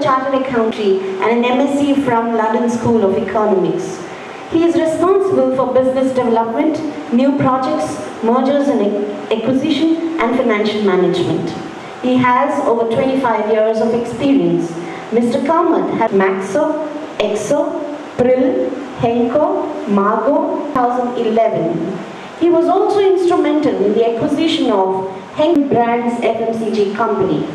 Chartered Accountant and an MSc from London School of Economics. He is responsible for business development, new projects, mergers and acquisition, and financial management. He has over 25 years of experience. Mr. Kamath has Maxo, Exo, Brill, Henko, Margo, 2011. He was also instrumental in the acquisition of Henk Brands FMCG company.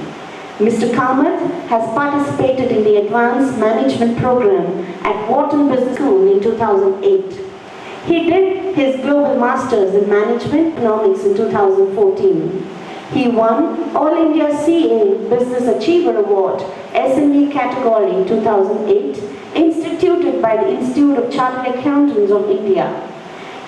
Mr. Kamath has participated in the Advanced Management Program at Wharton Business School in 2008. He did his Global Masters in Management Economics in 2014. He won All India CA Business Achiever Award, SME category 2008, instituted by the Institute of Chartered Accountants of India.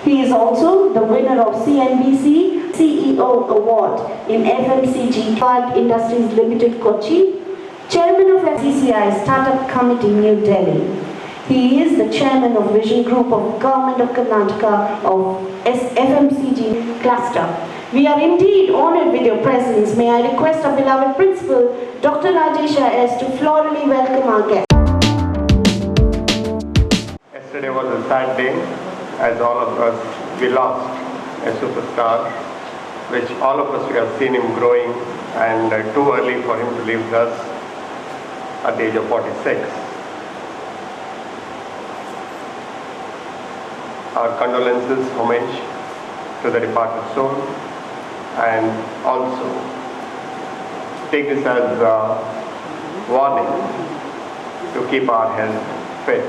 He is also the winner of CNBC CEO Award in FMCG Card Industries Limited Kochi, Chairman of FCCI Startup Committee New Delhi. He is the Chairman of Vision Group of Government of Karnataka of FMCG Cluster. We are indeed honored with your presence. May I request our beloved Principal, Dr. Rajesha S. to florally welcome our guest. Yesterday was a sad day, as all of us, we lost a superstar, which all of us, we have seen him growing, and too early for him to leave us at the age of 46. Our condolences, homage to the departed soul, and also take this as a warning to keep our health fit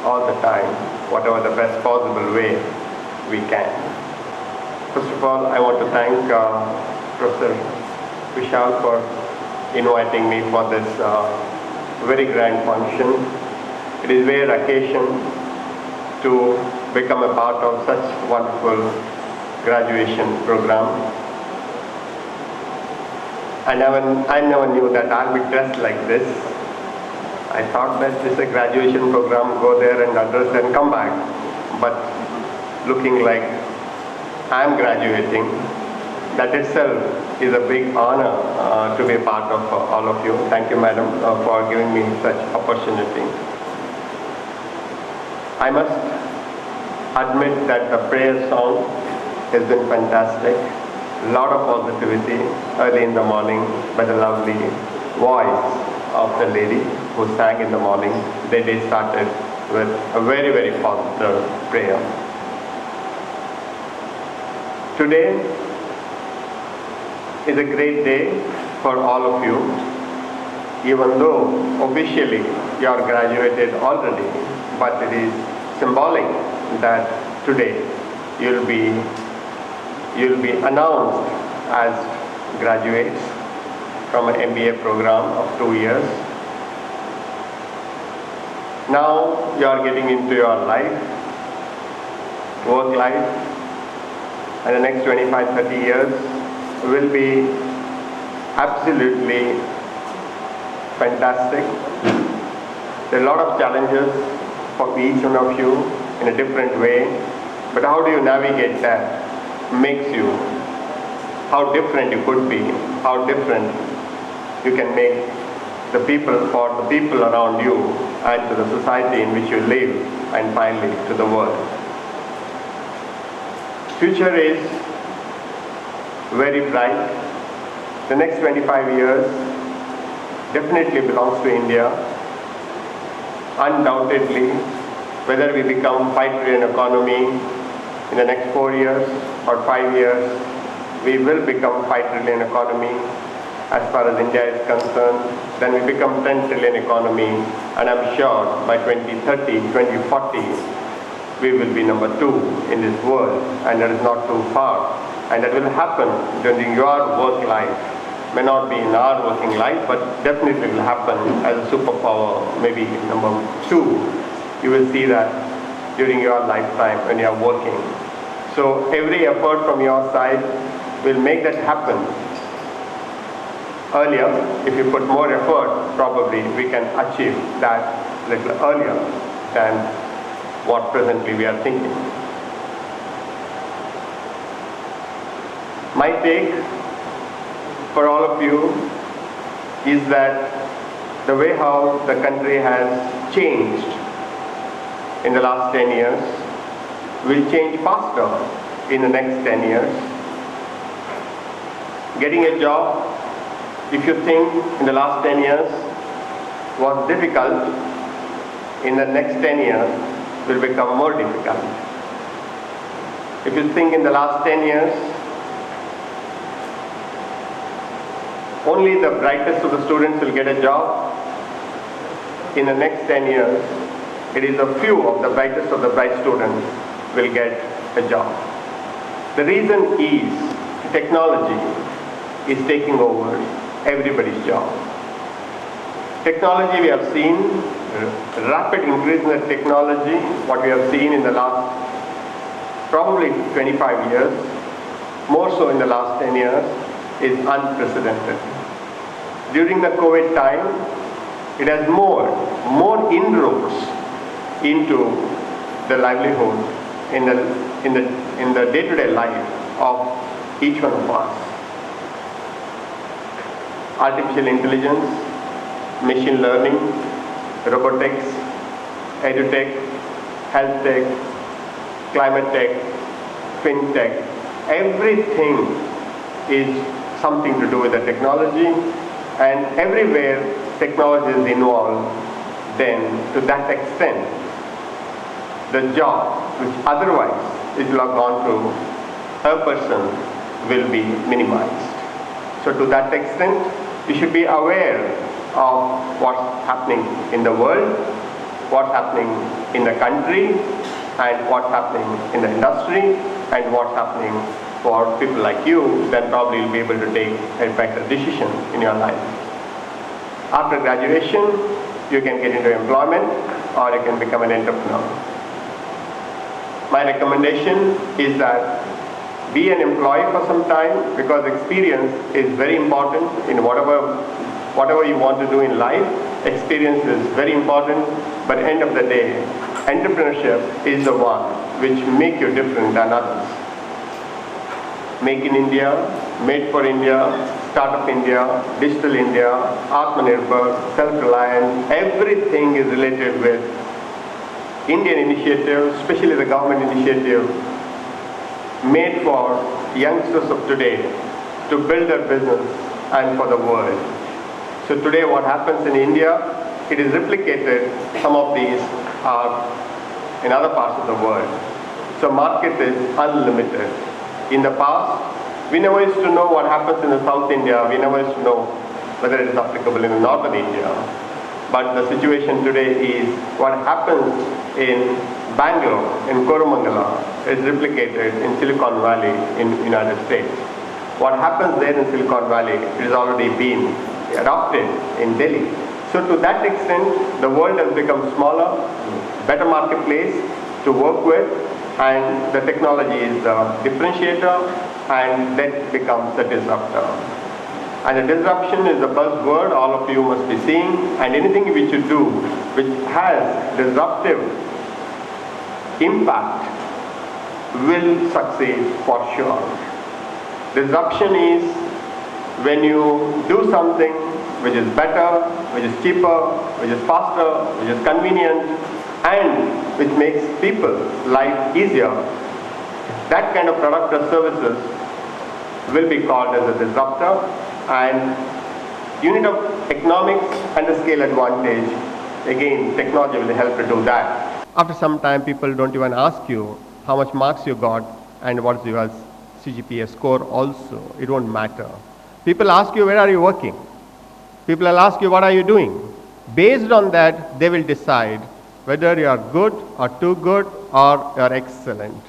all the time, whatever the best possible way we can. First of all, I want to thank Professor Vishal for inviting me for this very grand function. It is a rare occasion to become a part of such wonderful graduation program. I never knew that I'll be dressed like this. I thought that it's a graduation program, go there and address and come back. But looking like I'm graduating, that itself is a big honor to be a part of all of you. Thank you, madam, for giving me such opportunity. I must admit that the prayer song has been fantastic. A lot of positivity early in the morning by the lovely voice of the lady who sang in the morning. The day started with a very, very positive prayer. Today is a great day for all of you, even though officially you are graduated already, but it is symbolic that today you'll be announced as graduates from an MBA program of 2 years. Now you are getting into your life, work life, and the next 25-30 years will be absolutely fantastic. There are a lot of challenges for each one of you in a different way, but how do you navigate that makes you, how different you could be, how different you can make the people for the people around you and to the society in which you live, and finally to the world. Future is very bright. The next 25 years definitely belongs to India. Undoubtedly, whether we become 5 trillion economy in the next 4 years or 5 years, we will become 5 trillion economy as far as India is concerned. Then we become 10 trillion economy, and I'm sure by 2030, 2040, we will be number 2 in this world, and that is not too far. And that will happen during your work life. May not be in our working life, but definitely will happen as a superpower, maybe number 2. You will see that during your lifetime when you are working. So every effort from your side will make that happen. Earlier, if you put more effort, probably we can achieve that a little earlier than what presently we are thinking. My take for all of you is that the way how the country has changed in the last 10 years will change faster in the next 10 years. Getting a job, if you think in the last 10 years was difficult, in the next 10 years will become more difficult. If you think in the last 10 years, only the brightest of the students will get a job, in the next 10 years, it is a few of the brightest of the bright students will get a job. The reason is technology is taking over everybody's job. Technology, we have seen rapid increase in the technology, what we have seen in the last probably 25 years, more so in the last 10 years, is unprecedented. During the COVID time, it has more inroads into the livelihood in the day-to-day life of each one of us. Artificial intelligence, machine learning, robotics, edutech, health tech, climate tech, fintech, everything is something to do with the technology, and everywhere technology is involved, then to that extent, the job which otherwise it will have gone to a person will be minimized. So to that extent, we should be aware of what's happening in the world, what's happening in the country, and what's happening in the industry, and what's happening for people like you, then probably you'll be able to take a better decision in your life. After graduation, you can get into employment or you can become an entrepreneur. My recommendation is that be an employee for some time, because experience is very important in whatever you want to do in life. Experience is very important, but at the end of the day, entrepreneurship is the one which make you different than others. Make in India, made for India, Startup India, Digital India, Atmanirbhar, Self-Reliant, everything is related with Indian initiative, especially the government initiative, made for youngsters of today to build their business and for the world. So today what happens in India, it is replicated, some of these are in other parts of the world. So market is unlimited. In the past, we never used to know what happens in the South India, we never used to know whether it is applicable in the Northern India. But the situation today is what happens in Bangalore, in Koromangala, is replicated in Silicon Valley in the United States. What happens there in Silicon Valley, it has already been adopted in Delhi. So to that extent, the world has become smaller, better marketplace to work with, and the technology is the differentiator, and that becomes the disruptor. And the disruption is the buzzword all of you must be seeing, and anything which you do which has disruptive impact will succeed for sure. Disruption is when you do something which is better, which is cheaper, which is faster, which is convenient, and which makes people's life easier. That kind of product or services will be called as a disruptor, and unit of economics and the scale advantage, again technology will help to do that. After some time, people don't even ask you how much marks you got and what's your CGPA score also. It won't matter. People ask you, where are you working? People will ask you, what are you doing? Based on that, they will decide whether you are good or too good or you are excellent.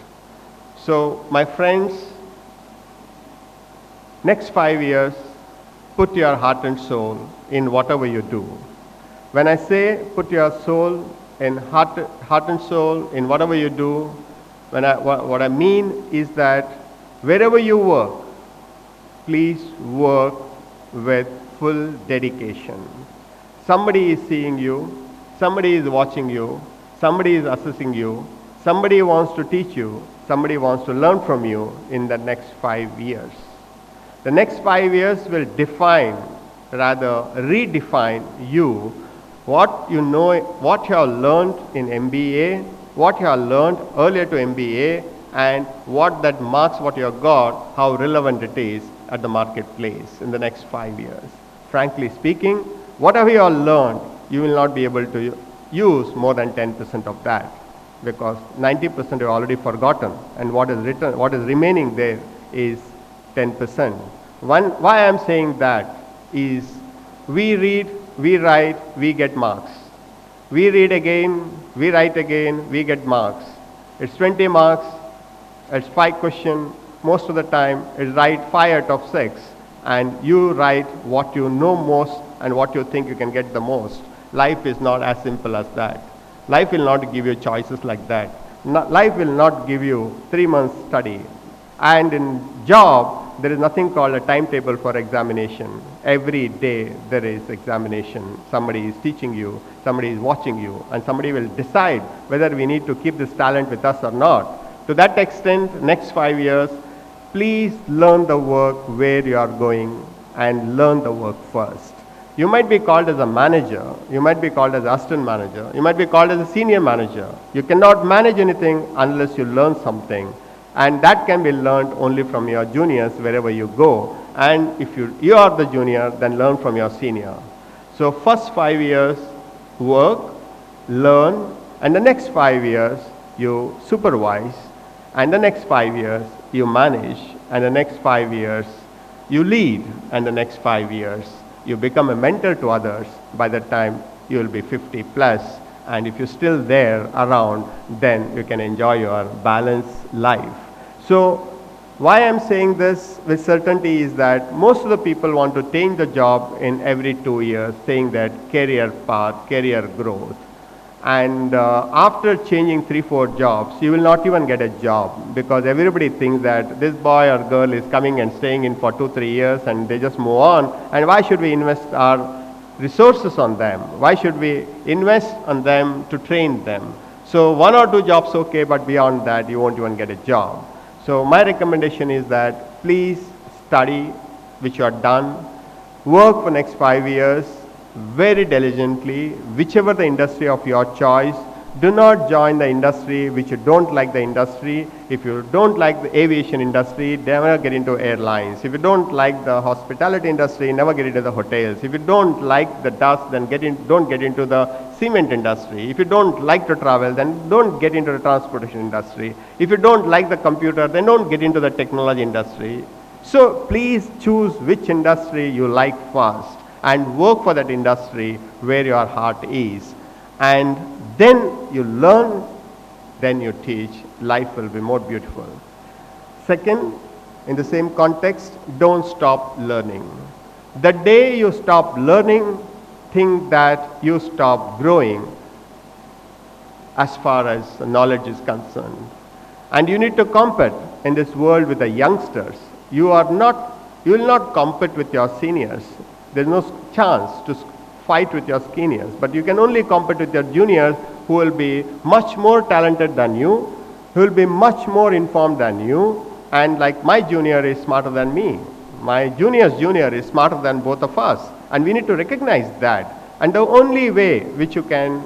So my friends, next 5 years, put your heart and soul in whatever you do. When I say put your soul in heart and soul in whatever you do, what I mean is that wherever you work, please work with full dedication. Somebody is seeing you, somebody is watching you, somebody is assessing you, somebody wants to teach you, somebody wants to learn from you in the next 5 years. The next 5 years will define rather redefine you, what you know, what you have learned in MBA, what you have learned earlier to MBA, and what that marks what you have got, how relevant it is at the marketplace in the next 5 years. Frankly speaking, whatever you have learned, you will not be able to use more than 10% of that, because 90% you have already forgotten, and what is remaining there is 10%. Why I am saying that is, we read, we write, we get marks. We read again, we write again, we get marks. It's 20 marks, it's 5 questions. Most of the time, it's write 5 out of 6, and you write what you know most and what you think you can get the most. Life is not as simple as that. Life will not give you choices like that. Life will not give you 3 months study. And in job, there is nothing called a timetable for examination. Every day there is examination. Somebody is teaching you, somebody is watching you, and somebody will decide whether we need to keep this talent with us or not. To that extent, next 5 years, please learn the work where you are going, and learn the work first. You might be called as a manager, you might be called as assistant manager, you might be called as a senior manager. You cannot manage anything unless you learn something, and that can be learned only from your juniors wherever you go. And if you are the junior, then learn from your senior. So first 5 years, work, learn, and the next 5 years, you supervise, and the next 5 years, you manage, and the next 5 years, you lead, and the next 5 years, you become a mentor to others. By that time, you will be 50 plus, and if you're still there around, then you can enjoy your balanced life. So why I'm saying this with certainty is that most of the people want to change the job in every 2 years, saying that career path, career growth. And after changing 3-4 jobs, you will not even get a job, because everybody thinks that this boy or girl is coming and staying in for 2-3 years and they just move on. And why should we invest our resources on them? Why should we invest on them to train them? So 1 or 2 jobs okay, but beyond that you won't even get a job. So my recommendation is that please study, which you are done, work for next 5 years very diligently, whichever the industry of your choice. Do not join the industry which you don't like the industry. If you don't like the aviation industry, never get into airlines. If you don't like the hospitality industry, never get into the hotels. If you don't like the dust, then don't get into the cement industry. If you don't like to travel, then don't get into the transportation industry. If you don't like the computer, then don't get into the technology industry. So please choose which industry you like first, and work for that industry where your heart is. And then you learn, then you teach. Life will be more beautiful. Second, in the same context, don't stop learning. The day you stop learning, think that you stop growing as far as knowledge is concerned. And you need to compete in this world with the youngsters. You will not compete with your seniors. There is no chance to fight with your seniors, but you can only compete with your juniors, who will be much more talented than you, who will be much more informed than you, and like my junior is smarter than me. My junior's junior is smarter than both of us, and we need to recognize that. And the only way which you can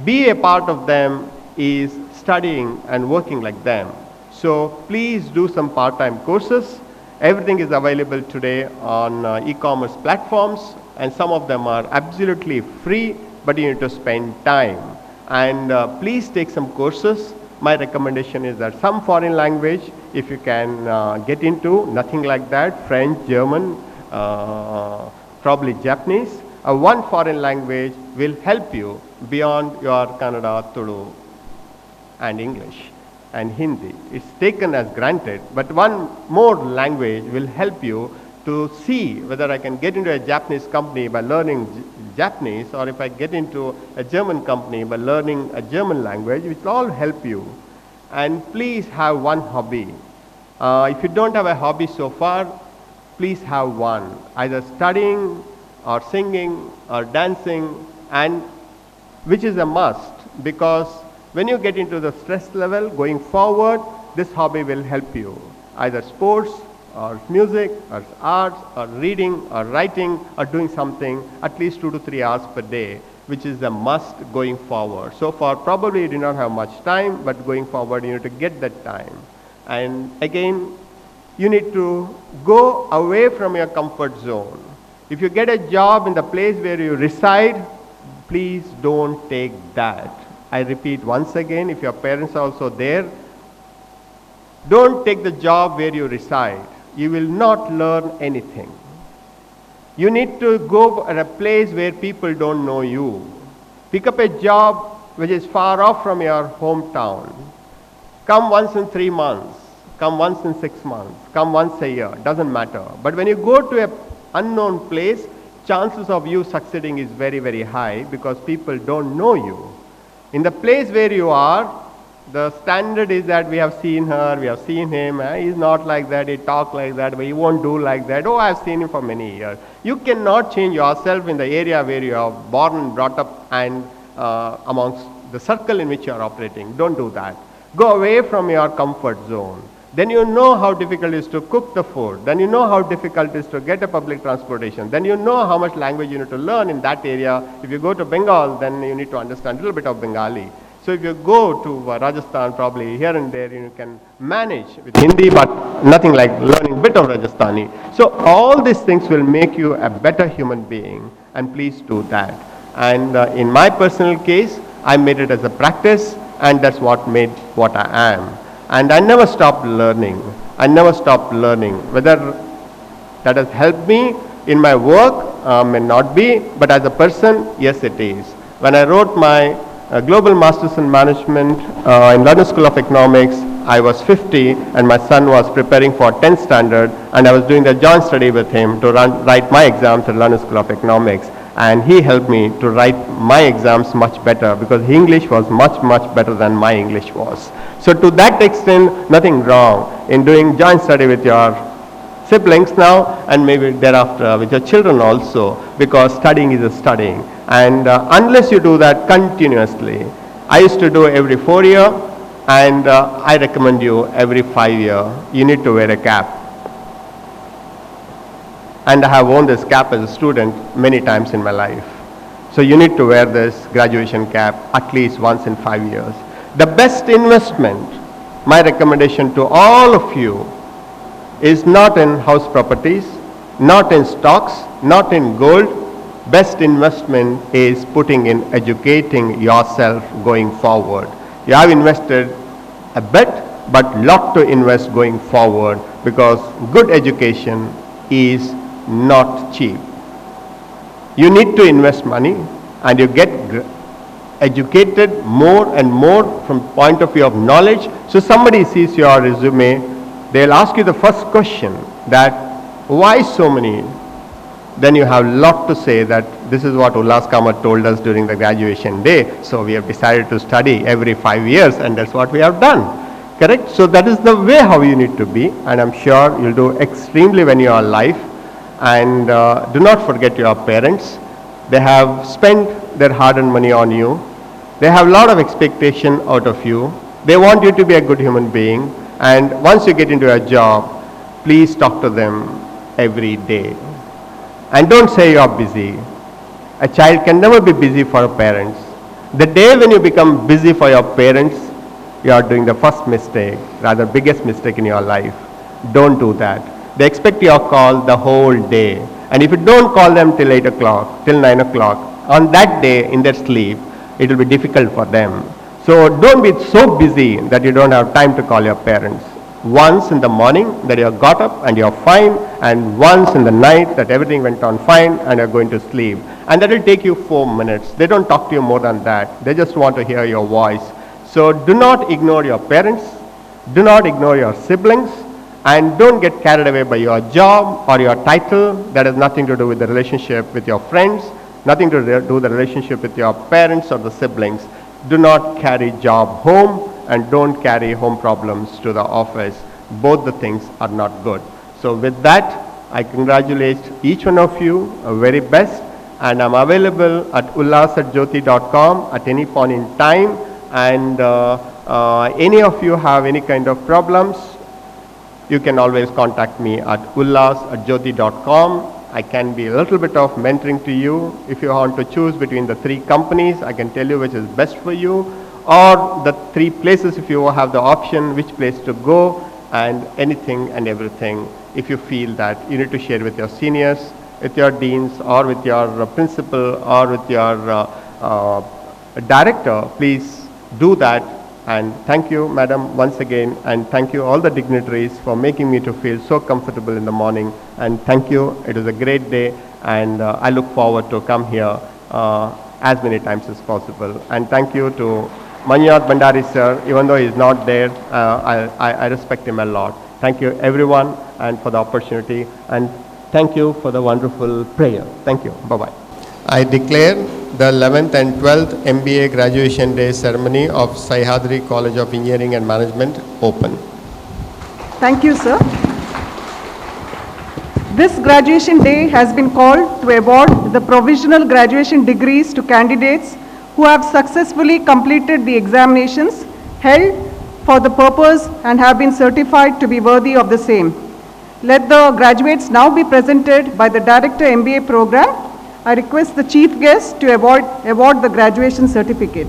be a part of them is studying and working like them. So please do some part-time courses. Everything is available today on e-commerce platforms, and some of them are absolutely free, but you need to spend time. And please take some courses. My recommendation is that some foreign language, if you can get into, nothing like that, French, German, probably Japanese. One foreign language will help you beyond your Kannada, Tudu, and English and Hindi. It's taken as granted, but one more language will help you to see whether I can get into a Japanese company by learning Japanese, or if I get into a German company by learning a German language, which will all help you. And please have one hobby. If you don't have a hobby so far, please have one, either studying or singing or dancing, and which is a must, because when you get into the stress level going forward, this hobby will help you, either sports or music, or arts, or reading, or writing, or doing something at least 2 to 3 hours per day, which is a must going forward. So far, probably you do not have much time, but going forward, you need to get that time. And again, you need to go away from your comfort zone. If you get a job in the place where you reside, please don't take that. I repeat once again, if your parents are also there, don't take the job where you reside. You will not learn anything. You need to go at a place where people don't know you. Pick up a job which is far off from your hometown. Come once in 3 months. Come once in 6 months. Come once a year. Doesn't matter. But when you go to an unknown place, chances of you succeeding is very, very high because people don't know you. In the place where you are, the standard is that we have seen her, we have seen him, he's not like that, he talk like that, but he won't do like that. Oh, I've seen him for many years. You cannot change yourself in the area where you are born and brought up and amongst the circle in which you are operating. Don't do that. Go away from your comfort zone. Then you know how difficult it is to cook the food. Then you know how difficult it is to get a public transportation. Then you know how much language you need to learn in that area. If you go to Bengal, then you need to understand a little bit of Bengali. So if you go to Rajasthan, probably here and there you can manage with Hindi, but nothing like learning a bit of Rajasthani. So all these things will make you a better human being, and please do that. And in my personal case, I made it as a practice, and that's what made what I am. And I never stopped learning. I never stopped learning. Whether that has helped me in my work, may not be, but as a person, yes it is. When I wrote my Global Masters in Management in London School of Economics, I was 50 and my son was preparing for 10th standard, and I was doing the joint study with him to write my exams at London School of Economics, and he helped me to write my exams much better because his English was much better than my English was. So to that extent, nothing wrong in doing joint study with your siblings now, and maybe thereafter with your children also, because studying is a studying. And unless you do that continuously, I used to do every 4 year, and I recommend you every 5 year, you need to wear a cap. And I have worn this cap as a student many times in my life. So you need to wear this graduation cap at least once in 5 years. The best investment, my recommendation to all of you, is not in house properties, not in stocks, not in gold. Best investment is putting in educating yourself going forward. You have invested a bit, but lot to invest going forward, because good education is not cheap. You need to invest money, and you get educated more and more from point of view of knowledge. So somebody sees your resume, they'll ask you the first question that why so many? Then you have a lot to say that this is what Ullas Kamath told us during the graduation day. So we have decided to study every 5 years, and that's what we have done. Correct? So that is the way how you need to be, and I'm sure you'll do extremely when you are alive. And do not forget your parents. They have spent their hard-earned money on you. They have a lot of expectation out of you. They want you to be a good human being. And once you get into a job, please talk to them every day. And don't say you are busy. A child can never be busy for parents. The day when you become busy for your parents, you are doing the first mistake, rather biggest mistake in your life. Don't do that. They expect your call the whole day. And if you don't call them till 8 o'clock, till 9 o'clock, on that day in their sleep, it will be difficult for them. So don't be so busy that you don't have time to call your parents. Once in the morning that you have got up and you are fine, and once in the night that everything went on fine and you are going to sleep. And that will take you 4 minutes. They don't talk to you more than that. They just want to hear your voice. So do not ignore your parents. Do not ignore your siblings. And don't get carried away by your job or your title. That has nothing to do with the relationship with your friends, nothing to do with the relationship with your parents or the siblings. Do not carry job home, and don't carry home problems to the office. Both the things are not good. So with that, I congratulate each one of you, very best, and I'm available at ullas@jyoti.com at any point in time. And any of you have any kind of problems, you can always contact me at ullas@jyoti.com. I can be a little bit of mentoring to you. If you want to choose between the 3 companies, I can tell you which is best for you, or the 3 places if you have the option, which place to go, and anything and everything. If you feel that you need to share with your seniors, with your deans, or with your principal, or with your director, please do that. And thank you, madam, once again, and thank you all the dignitaries for making me to feel so comfortable in the morning. And thank you. It was a great day, and I look forward to come here as many times as possible. And thank you to Manjnath Bandari sir, even though he is not there, I respect him a lot. Thank you everyone and for the opportunity, and thank you for the wonderful prayer. Thank you. Bye-bye. I declare the 11th and 12th MBA graduation day ceremony of Sahyadri College of Engineering and Management open. Thank you, sir. This graduation day has been called to award the provisional graduation degrees to candidates who have successfully completed the examinations held for the purpose and have been certified to be worthy of the same. Let the graduates now be presented by the Director MBA program. I request the chief guest to award the graduation certificate.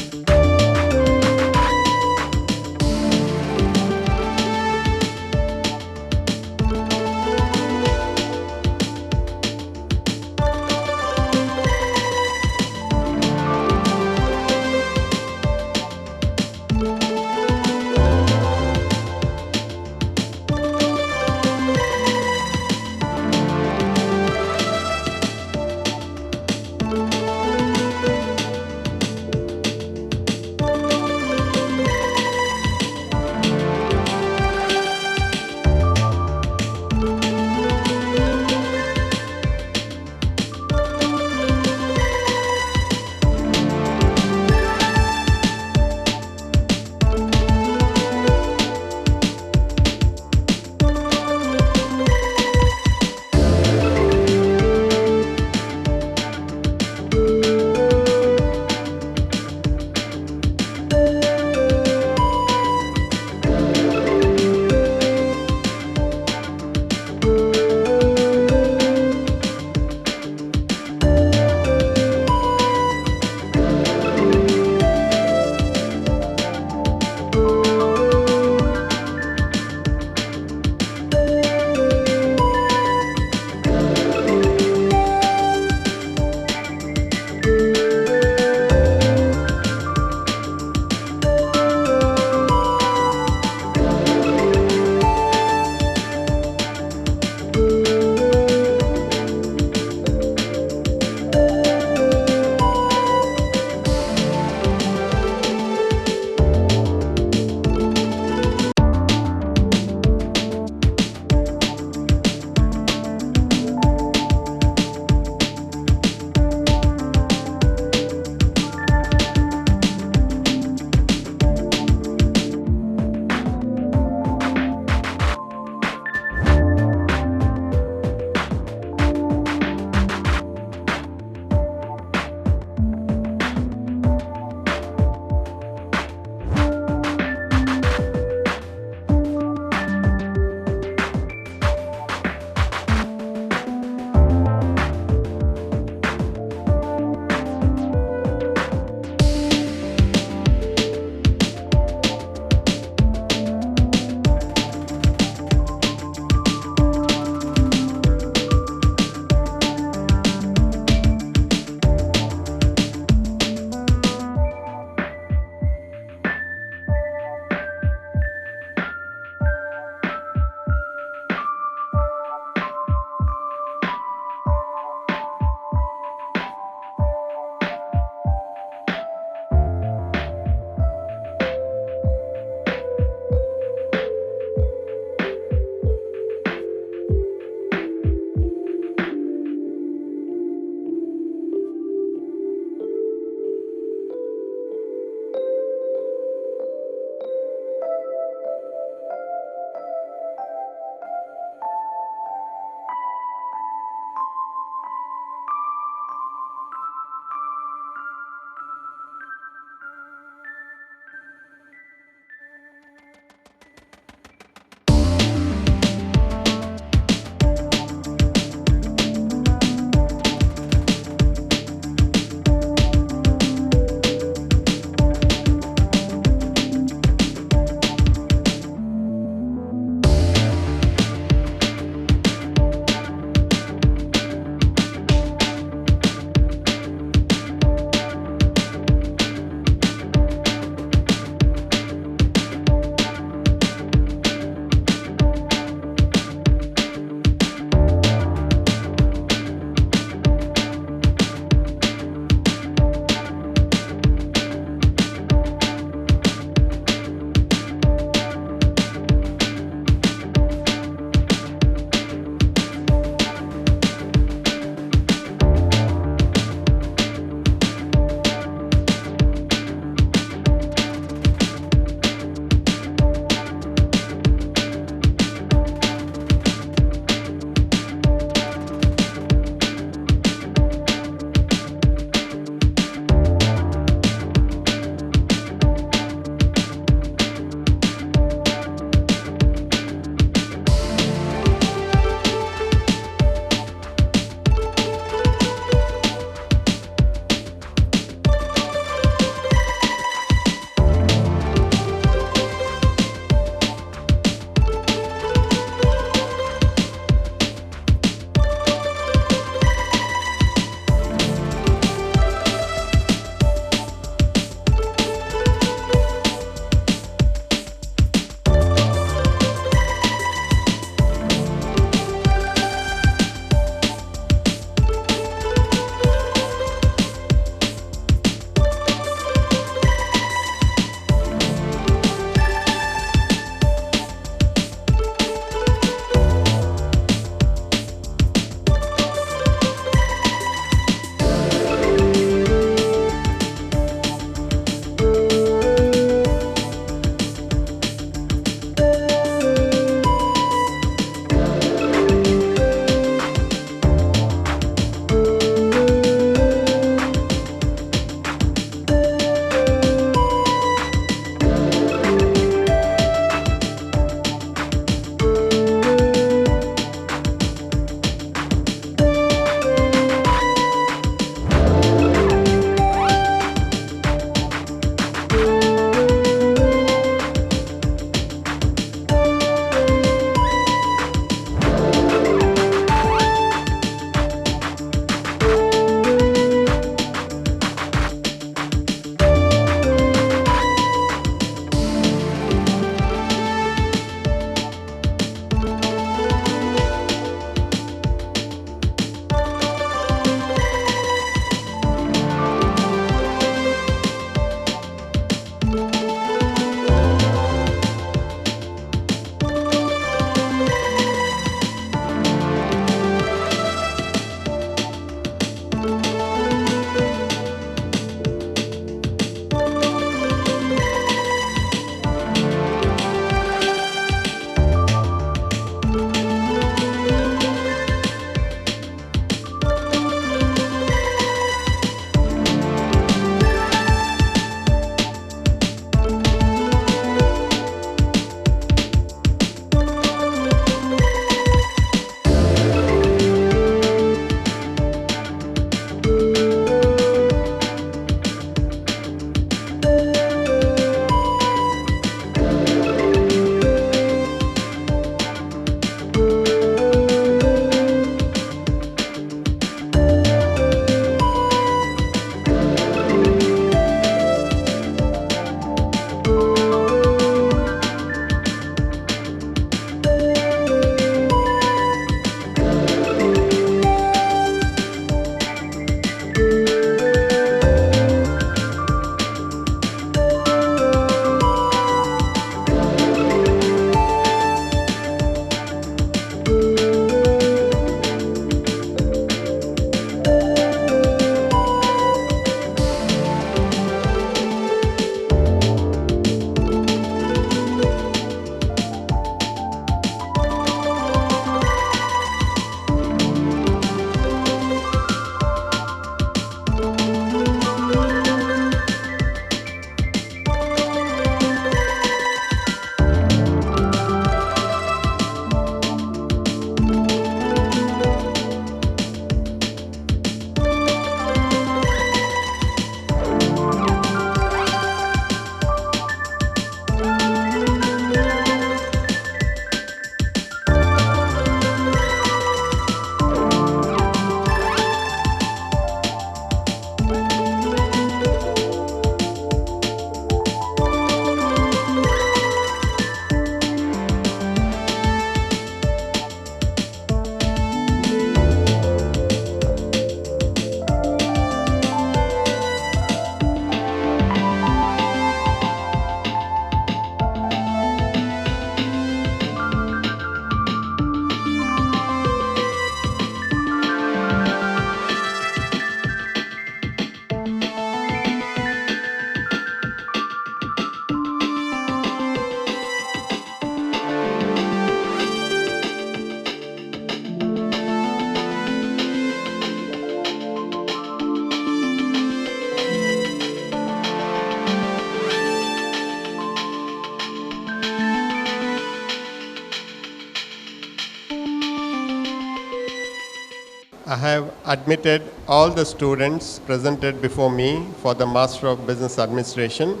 I have admitted all the students presented before me for the Master of Business Administration.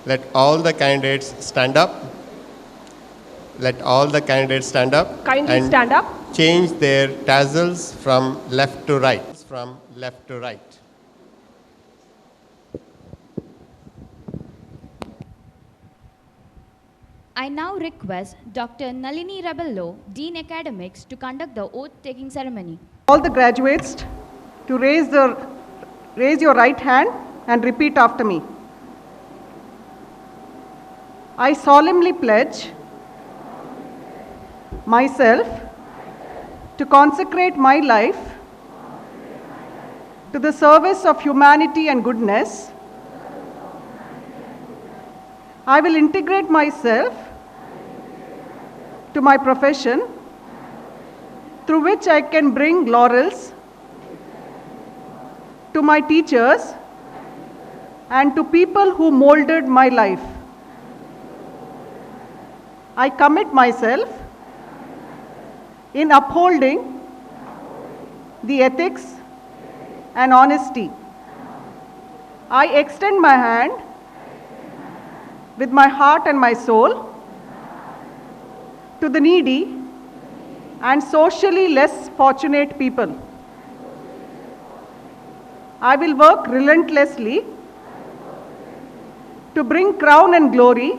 Let all the candidates stand up. Let all the candidates stand up. Kindly and stand up. change their tassels from left to right. From left to right. I now request Dr. Nalini Rebello, Dean Academics, to conduct the oath-taking ceremony. All the graduates to raise your right hand and repeat after me. I solemnly pledge myself to consecrate my life to the service of humanity and goodness. I will integrate myself to my profession, through which I can bring laurels to my teachers and to people who molded my life. I commit myself in upholding the ethics and honesty. I extend my hand with my heart and my soul to the needy and socially less fortunate people. I will work relentlessly to bring crown and glory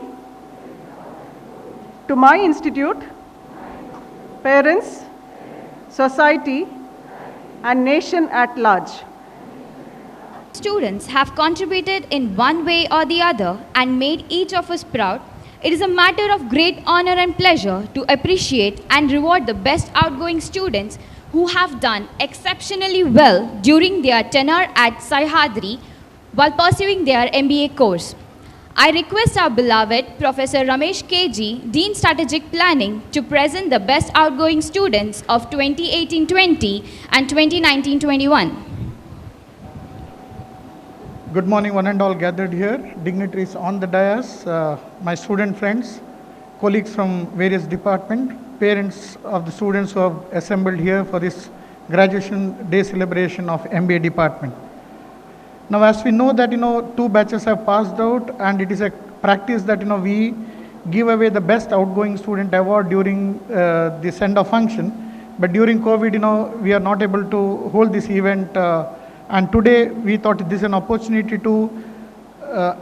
to my institute, parents, society, and nation at large. Students have contributed in one way or the other and made each of us proud. It is a matter of great honor and pleasure to appreciate and reward the best outgoing students who have done exceptionally well during their tenure at Sahyadri while pursuing their MBA course. I request our beloved Professor Ramesh KG, Dean Strategic Planning, to present the best outgoing students of 2018-20 and 2019-21. Good morning, one and all gathered here, dignitaries on the dais, my student friends, colleagues from various departments, parents of the students who have assembled here for this graduation day celebration of MBA department. Now, as we know that, 2 batches have passed out, and it is a practice that, we give away the best outgoing student award during the send-off function. But during COVID, we are not able to hold this event. And today, we thought this is an opportunity to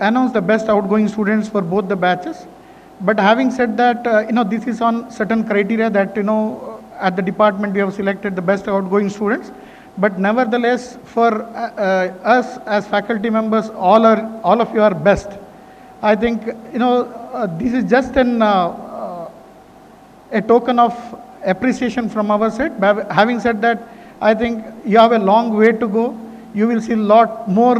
announce the best outgoing students for both the batches. But having said that, this is on certain criteria that, at the department we have selected the best outgoing students. But nevertheless, for us as faculty members, all of you are best. I think, this is just a token of appreciation from our side. But having said that, I think you have a long way to go. You will see a lot more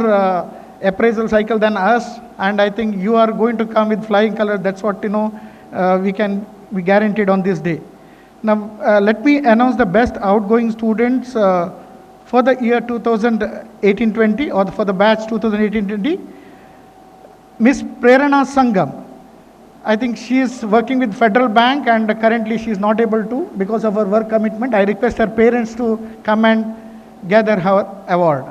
appraisal cycle than us, and I think you are going to come with flying colors. That's what we guaranteed on this day. Now, let me announce the best outgoing students for the year 2018-20 or for the batch 2018-20. Miss Prerana Sangam. I think she is working with Federal Bank, and currently she is not able to because of her work commitment. I request her parents to come and gather her award.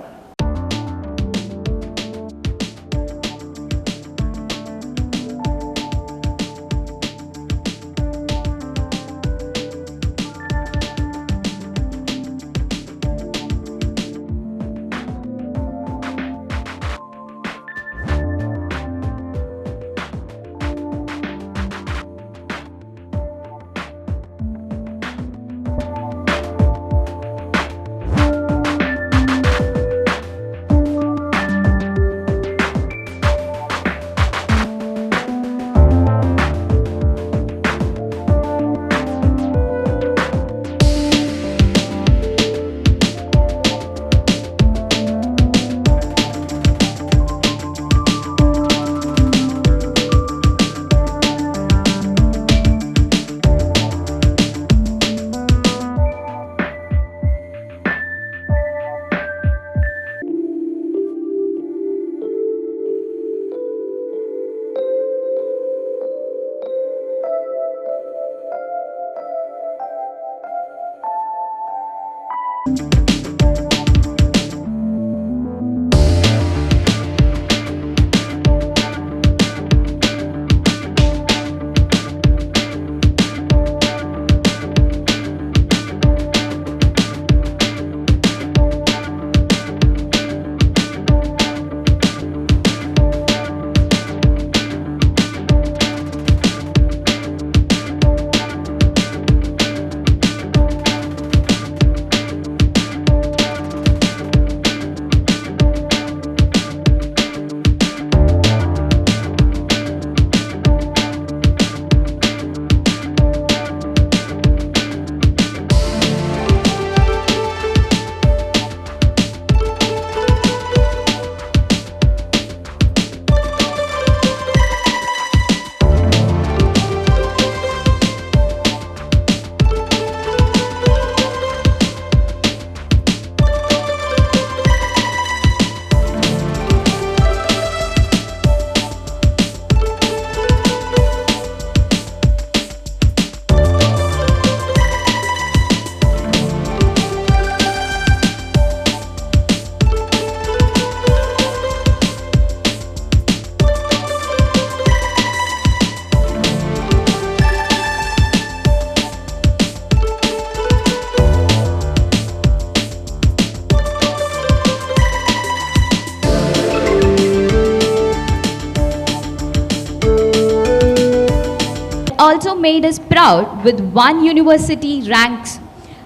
also made us proud with 1 university ranks.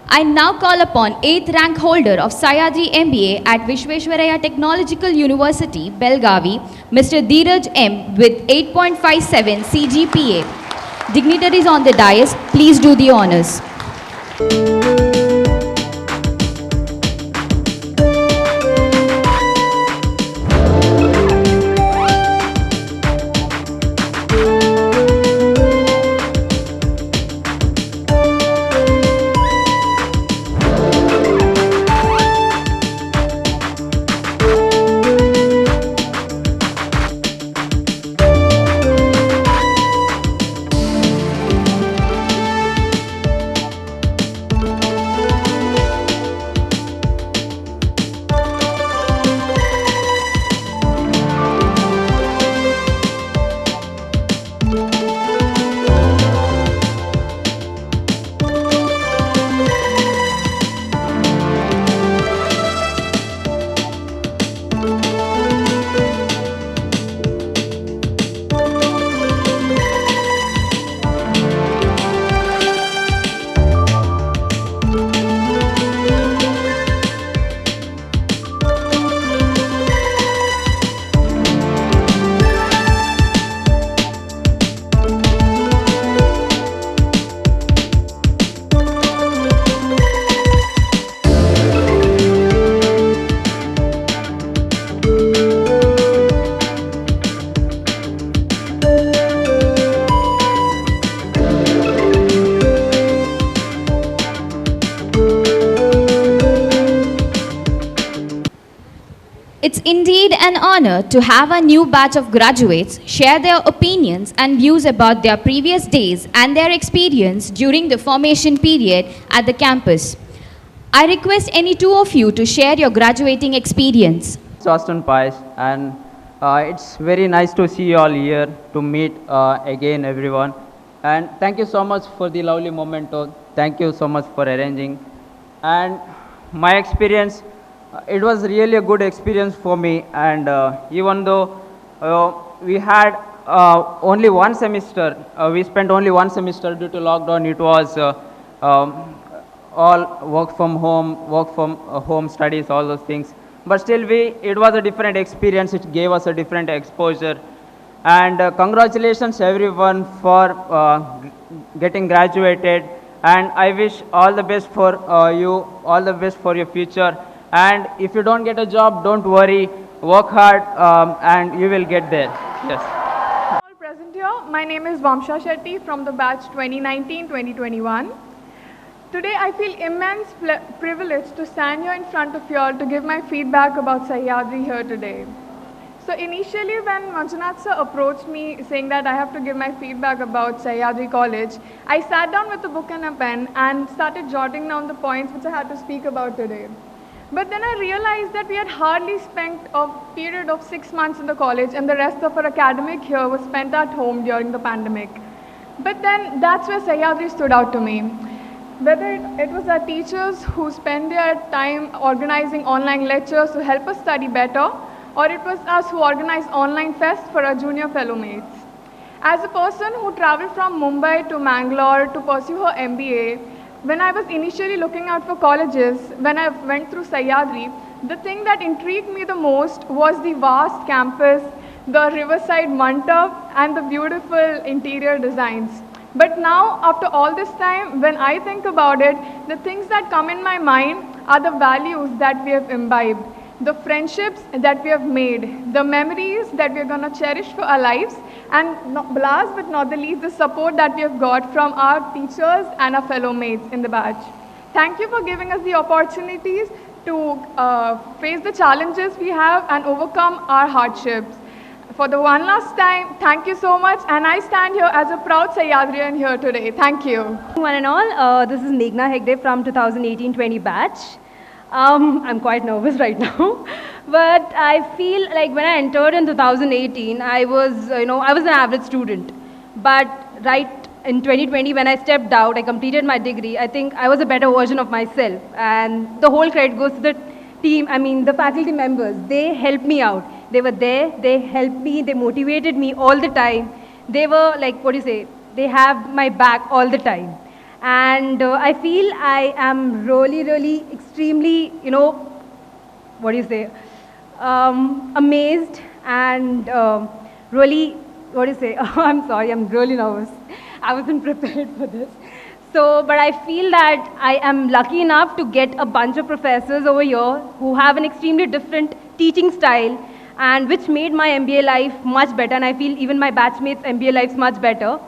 I now call upon 8th rank holder of Sahyadri MBA at Vishveshwaraya Technological University, Belgavi, Mr. Dheeraj M. with 8.57 CGPA. Dignitaries on the dais, please do the honors. It's indeed an honor to have a new batch of graduates share their opinions and views about their previous days and their experience during the formation period at the campus. I request any two of you to share your graduating experience. Austin Pais, and it's very nice to see you all here, to meet again everyone. And thank you so much for the lovely memento. Thank you so much for arranging. And my experience, it was really a good experience for me. And even though we had only one semester, we spent only one semester due to lockdown. It was all work from home studies, all those things. But still, it was a different experience. It gave us a different exposure. And congratulations everyone for getting graduated. And I wish all the best for you, all the best for your future. And if you don't get a job, don't worry. Work hard, and you will get there. Yes. All present here. My name is Vamsha Shetty from the batch 2019-2021. Today, I feel immense privilege to stand here in front of you all to give my feedback about Sahyadri here today. So initially, when Manjunath sir approached me saying that I have to give my feedback about Sahyadri College, I sat down with a book and a pen and started jotting down the points which I had to speak about today. But then I realized that we had hardly spent a period of 6 months in the college, and the rest of our academic year was spent at home during the pandemic. But then that's where Sahyadri stood out to me. Whether it was our teachers who spent their time organizing online lectures to help us study better, or it was us who organized online fest for our junior fellow mates. As a person who traveled from Mumbai to Mangalore to pursue her MBA, when I was initially looking out for colleges, when I went through Sahyadri, the thing that intrigued me the most was the vast campus, the riverside mandap, and the beautiful interior designs. But now, after all this time, when I think about it, the things that come in my mind are the values that we have imbibed, the friendships that we have made, the memories that we are going to cherish for our lives, and last but not the least, the support that we have got from our teachers and our fellow mates in the batch. Thank you for giving us the opportunities to face the challenges we have and overcome our hardships. For the one last time, thank you so much, and I stand here as a proud Sahyadrian here today. Thank you. One and all, this is Meghna Hegde from 2018-20 batch. I'm quite nervous right now, but I feel like when I entered in 2018, I was an average student. But right in 2020, when I stepped out, I completed my degree. I think I was a better version of myself, and the whole credit goes to the team. I mean, the faculty members. They helped me out. They were there. They helped me. They motivated me all the time. They were like, they have my back all the time. And I feel I am really extremely, what do you say, amazed and really, what do you say, I'm sorry, I'm really nervous. I wasn't prepared for this. So, but I feel that I am lucky enough to get a bunch of professors over here who have an extremely different teaching style and which made my MBA life much better, and I feel even my batchmates' MBA lives much better.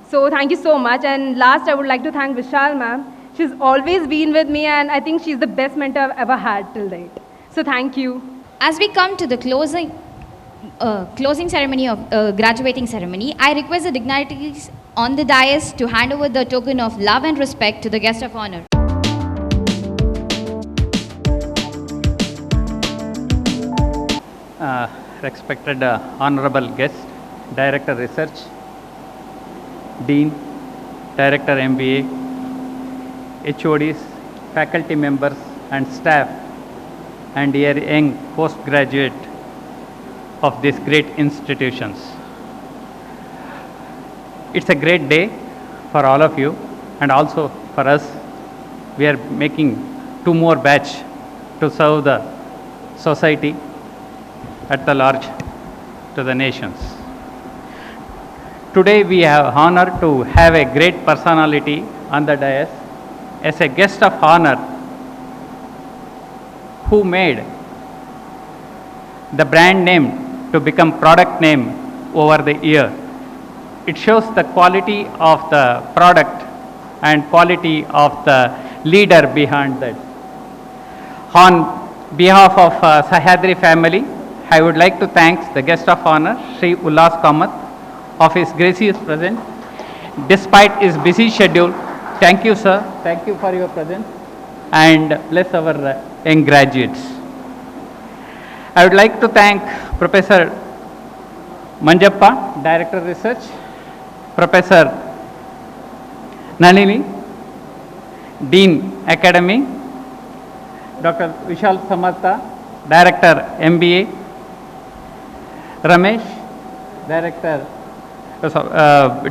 So thank you so much. And last, I would like to thank Vishal ma'am. She's always been with me, and I think she's the best mentor I've ever had till date. So thank you. As we come to the closing ceremony of graduating ceremony, I request the dignitaries on the dais to hand over the token of love and respect to the guest of honor. Respected Honorable Guest, Director Research, Dean, Director MBA, HODs, faculty members and staff, and young postgraduate of these great institutions. It's a great day for all of you and also for us. We are making 2 more batch to serve the society at the large to the nations. Today we have honor to have a great personality on the dais as a guest of honor who made the brand name to become product name over the year. It shows the quality of the product and quality of the leader behind that. On behalf of Sahyadri family, I would like to thank the guest of honor, Sri Ullas Kamath, of his gracious presence. Despite his busy schedule, thank you, sir. Thank you for your presence and bless our young graduates. I would like to thank Professor Manjappa, Director Research, Professor Nalini, Dean Academy, Dr. Vishal Samartha, Director MBA, Ramesh, Director,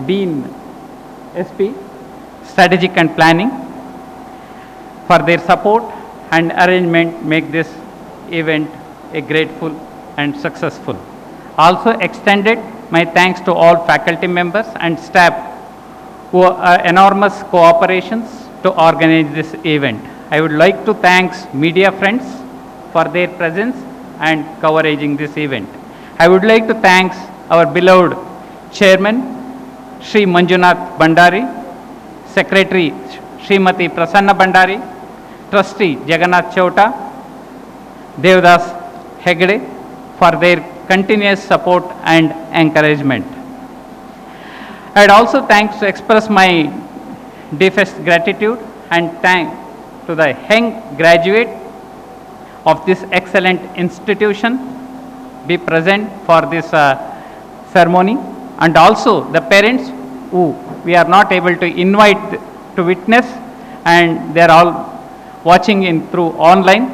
Dean SP, Strategic and Planning, for their support and arrangement make this event a grateful and successful. Also extended my thanks to all faculty members and staff who are enormous cooperations to organize this event. I would like to thank media friends for their presence and covering this event. I would like to thank our beloved Chairman, Sri Manjunath Bandari, Secretary, Srimati Prasanna Bandari, Trustee Jagannath Chowta, Devdas Hegde, for their continuous support and encouragement. I would also express my deepest gratitude and thank to the young graduate of this excellent institution be present for this ceremony, and also the parents who we are not able to invite to witness, and they are all watching in through online.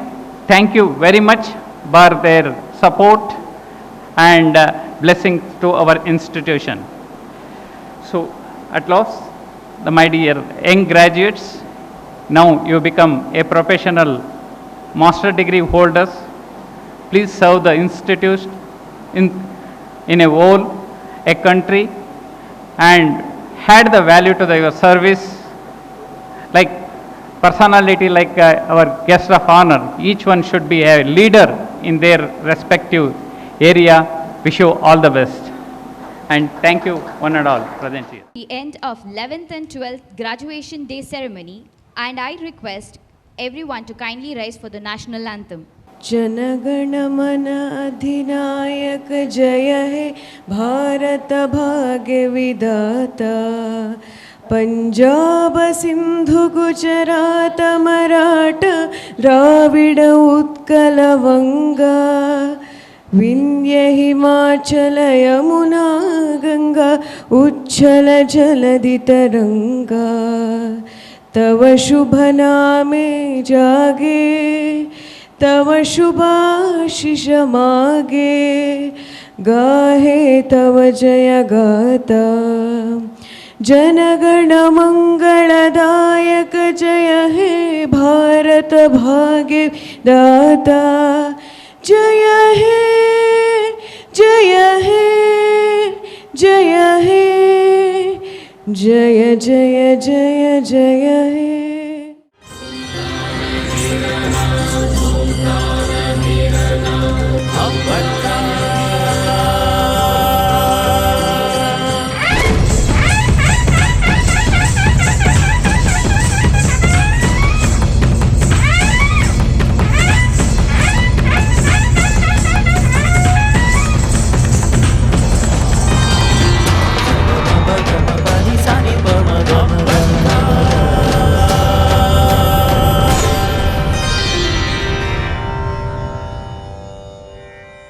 Thank you very much for their support and blessings to our institution. So at last, my dear young graduates, now you become a professional master degree holders. Please serve the institute in a whole, a country, and add the value to your service. Like personality like our guest of honor, each one should be a leader in their respective area. Wish you all the best. And thank you one and all present here. The end of 11th and 12th graduation day ceremony, and I request everyone to kindly rise for the national anthem. जनगण मन अधिनायक जय हे भारत भाग्य विधाता पंजाब सिंधु गुजरात मराठा द्राविड उत्कल वंगा विंध्य हिमाचल यमुना गंगा उच्छल जलधि तरंगा तव शुभ नामे जागे तव शुभाशिष मागे गाहे तव जय गाता जनगण मंगलदायक जय हे भारत भाग्य दाता जय हे जय हे जय हे जय जय जय जय हे